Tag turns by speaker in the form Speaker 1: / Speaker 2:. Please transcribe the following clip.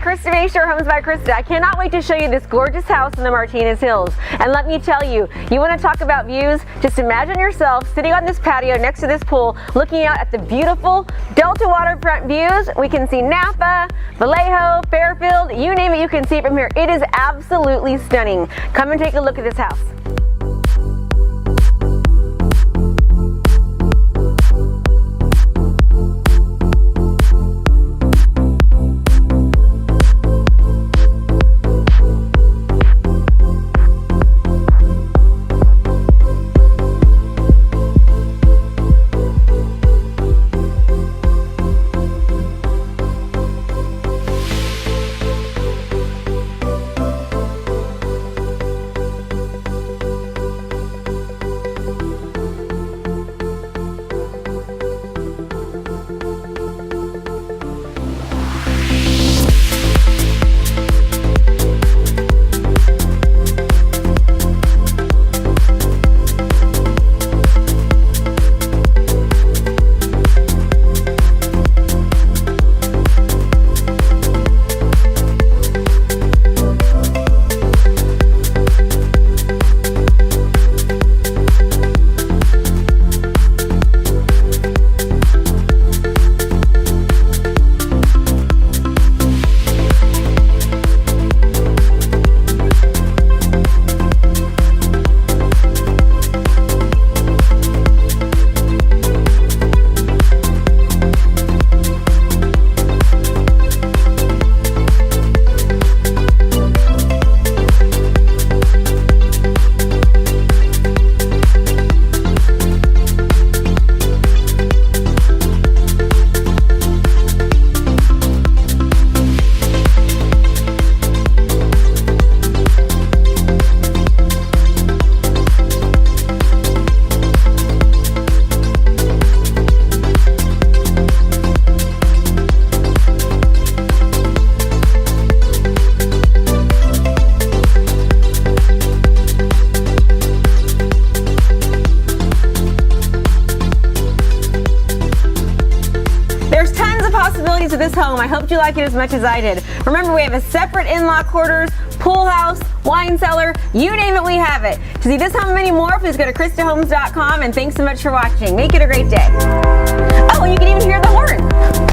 Speaker 1: Krista Bayshore, Homes by Krista. I cannot wait to show you this gorgeous house in the Martinez Hills. And let me tell you, you want to talk about views? Just imagine yourself sitting on this patio next to this pool, looking out at the beautiful Delta waterfront views. We can see Napa, Vallejo, Fairfield, you name it, you can see it from here. It is absolutely stunning. Come and take a look at this house. To this home. I hope you like it as much as I did. Remember, we have a separate in-law quarters, pool house, wine cellar, you name it, we have it. To see this home and many more, please go to KristaHomes.com, and thanks so much for watching. Make it a great day. Oh, and you can even hear the horn.